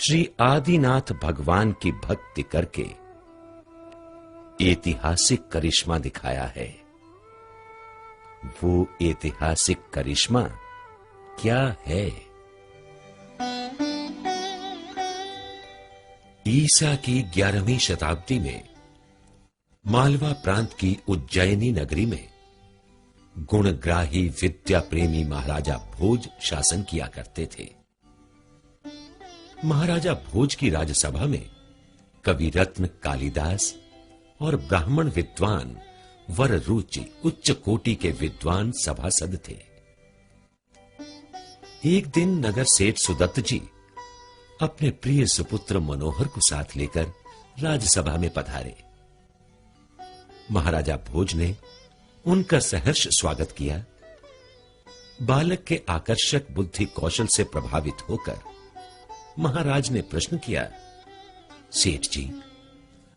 श्री आदिनाथ भगवान की भक्ति करके ऐतिहासिक करिश्मा दिखाया है। वो ऐतिहासिक करिश्मा क्या है? ईसा की 11वीं शताब्दी में मालवा प्रांत की उज्जैनी नगरी में गुणग्राही विद्या प्रेमी महाराजा भोज शासन किया करते थे। महाराजा भोज की राजसभा में कवि रत्न कालिदास और ब्राह्मण विद्वान वर रुचि उच्च कोटि के विद्वान सभासद थे। एक दिन नगर सेठ सुदत्त जी अपने प्रिय सुपुत्र मनोहर को साथ लेकर राजसभा में पधारे। महाराजा भोज ने उनका सहर्ष स्वागत किया। बालक के आकर्षक बुद्धि कौशल से प्रभावित होकर महाराज ने प्रश्न किया, सेठ जी,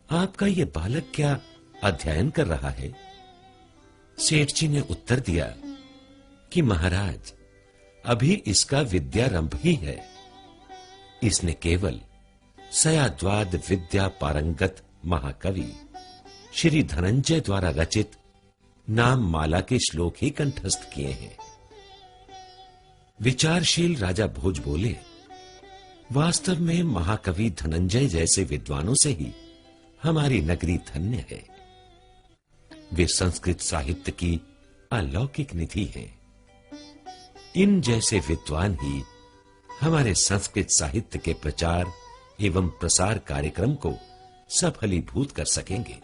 आपका यह बालक क्या अध्ययन कर रहा है? सेठ जी ने उत्तर दिया कि महाराज, अभी इसका विद्यारंभ ही है। इसने केवल सयाद्वाद विद्या पारंगत महाकवि श्री धनंजय द्वारा रचित नाम माला के श्लोक ही कंठस्थ किए हैं। विचारशील राजा भोज बोले, वास्तव में महाकवि धनंजय जैसे विद्वानों से ही हमारी नगरी धन्य है। वे संस्कृत साहित्य की अलौकिक निधि हैं। इन जैसे विद्वान ही हमारे संस्कृत साहित्य के प्रचार एवं प्रसार कार्यक्रम को सफलीभूत कर सकेंगे।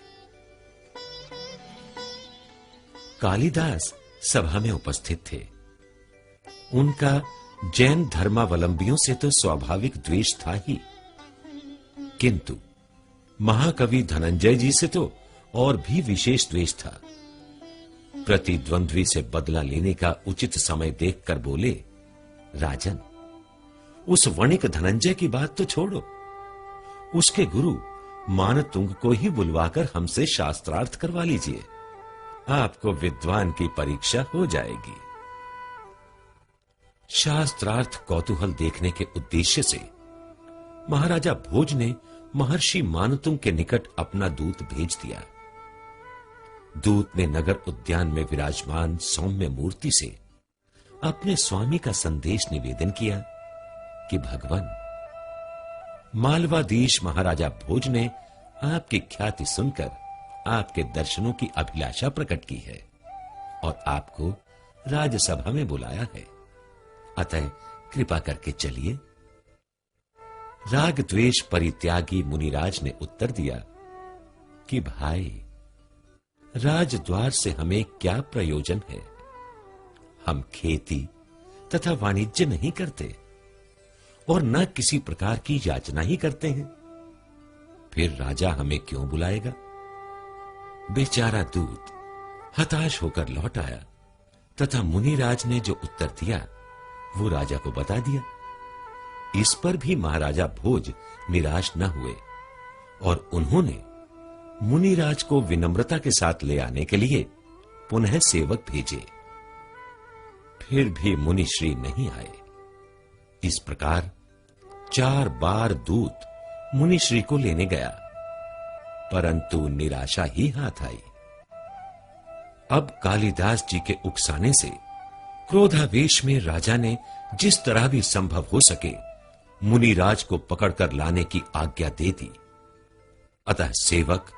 कालिदास सभा में उपस्थित थे। उनका जैन धर्मावलंबियों से तो स्वाभाविक द्वेष था ही, किंतु महाकवि धनंजय जी से तो और भी विशेष द्वेष था। प्रतिद्वंद्वी से बदला लेने का उचित समय देखकर बोले, राजन, उस वणिक धनंजय की बात तो छोड़ो, उसके गुरु मानतुंग को ही बुलवाकर हमसे शास्त्रार्थ करवा लीजिए, आपको विद्वान की परीक्षा हो जाएगी। शास्त्रार्थ कौतूहल देखने के उद्देश्य से महाराजा भोज ने महर्षि मानतुंग के निकट अपना दूत भेज दिया। दूत ने नगर उद्यान में विराजमान सौम्य मूर्ति से अपने स्वामी का संदेश निवेदन किया कि भगवान, मालवाधीश महाराजा भोज ने आपकी ख्याति सुनकर आपके दर्शनों की अभिलाषा प्रकट की है और आपको राजसभा में बुलाया है, अतः कृपा करके चलिए। राग द्वेष परित्यागी मुनिराज ने उत्तर दिया कि भाई, राजद्वार से हमें क्या प्रयोजन है? हम खेती तथा वाणिज्य नहीं करते और न किसी प्रकार की याचना ही करते हैं, फिर राजा हमें क्यों बुलाएगा? बेचारा दूत हताश होकर लौट आया तथा मुनिराज ने जो उत्तर दिया वो राजा को बता दिया। इस पर भी महाराजा भोज निराश न हुए और उन्होंने मुनिराज को विनम्रता के साथ ले आने के लिए पुनः सेवक भेजे। फिर भी मुनिश्री नहीं आए। इस प्रकार 4 बार दूत मुनिश्री को लेने गया, परंतु निराशा ही हाथ आई। अब कालिदास जी के उकसाने से क्रोधावेश में राजा ने जिस तरह भी संभव हो सके मुनिराज को पकड़कर लाने की आज्ञा दे दी। अतः सेवक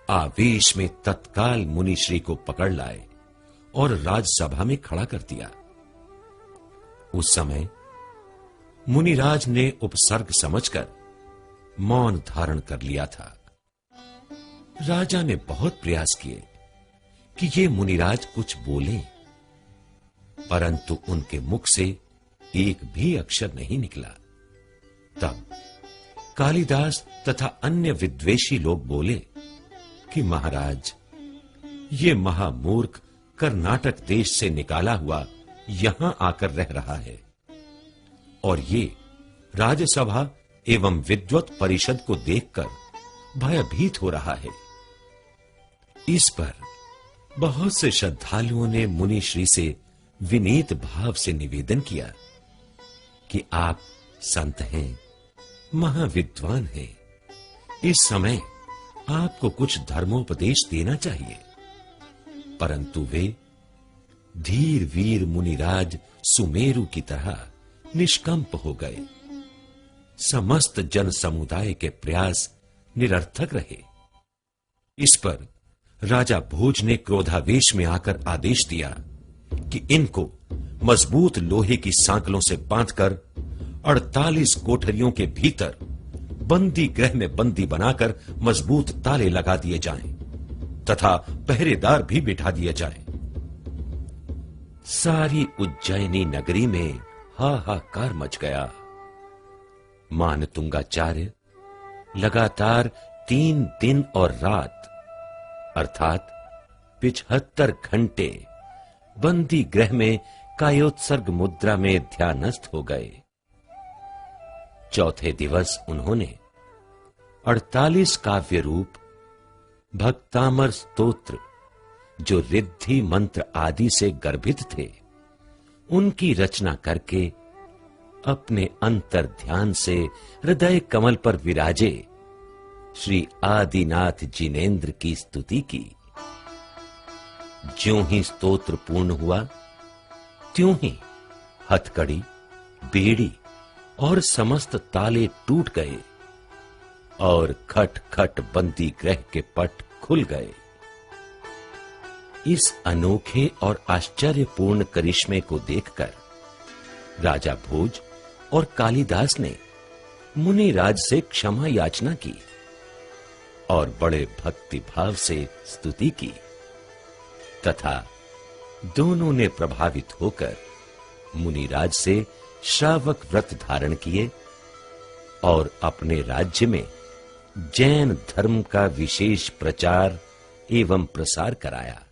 आवेश में तत्काल मुनिश्री को पकड़ लाए और राजसभा में खड़ा कर दिया। उस समय मुनिराज ने उपसर्ग समझकर मौन धारण कर लिया था। राजा ने बहुत प्रयास किए कि ये मुनिराज कुछ बोले, परंतु उनके मुख से एक भी अक्षर नहीं निकला। तब कालिदास तथा अन्य विद्वेषी लोग बोले कि महाराज, ये महामूर्ख कर्नाटक देश से निकाला हुआ यहां आकर रह रहा है और ये राजसभा एवं विद्वत परिषद को देखकर भयभीत हो रहा है। इस पर बहुत से श्रद्धालुओं ने मुनिश्री से विनीत भाव से निवेदन किया कि आप संत हैं, महाविद्वान हैं। इस समय आपको कुछ धर्मोपदेश देना चाहिए। परंतु वे धीर वीर मुनिराज सुमेरु की तरह निष्कंप हो गए। समस्त जन समुदाय के प्रयास निरर्थक रहे। इस पर राजा भोज ने क्रोधावेश में आकर आदेश दिया कि इनको मजबूत लोहे की सांकलों से बांधकर 48 कोठरियों के भीतर बंदी गृह में बंदी बनाकर मजबूत ताले लगा दिए जाएं तथा पहरेदार भी बिठा दिए जाएं। सारी उज्जैनी नगरी में हाहाकार मच गया। मानतुंगाचार्य लगातार 3 दिन और रात अर्थात 75 घंटे बंदी गृह में कायोत्सर्ग मुद्रा में ध्यानस्थ हो गए। चौथे दिवस उन्होंने 48 काव्य रूप भक्तामर स्तोत्र, जो रिद्धि मंत्र आदि से गर्भित थे, उनकी रचना करके अपने अंतर ध्यान से हृदय कमल पर विराजे श्री आदिनाथ जिनेन्द्र की स्तुति की। ज्यों ही स्तोत्र पूर्ण हुआ, त्यों ही हथकड़ी, बेड़ी और समस्त ताले टूट गए और खट खट बंदी गृह के पट खुल गए। इस अनोखे और आश्चर्यपूर्ण करिश्मे को देखकर राजा भोज और कालिदास ने मुनिराज से क्षमा याचना की और बड़े भक्ति भाव से स्तुति की तथा दोनों ने प्रभावित होकर मुनिराज से श्रावक व्रत धारण किए और अपने राज्य में जैन धर्म का विशेष प्रचार एवं प्रसार कराया।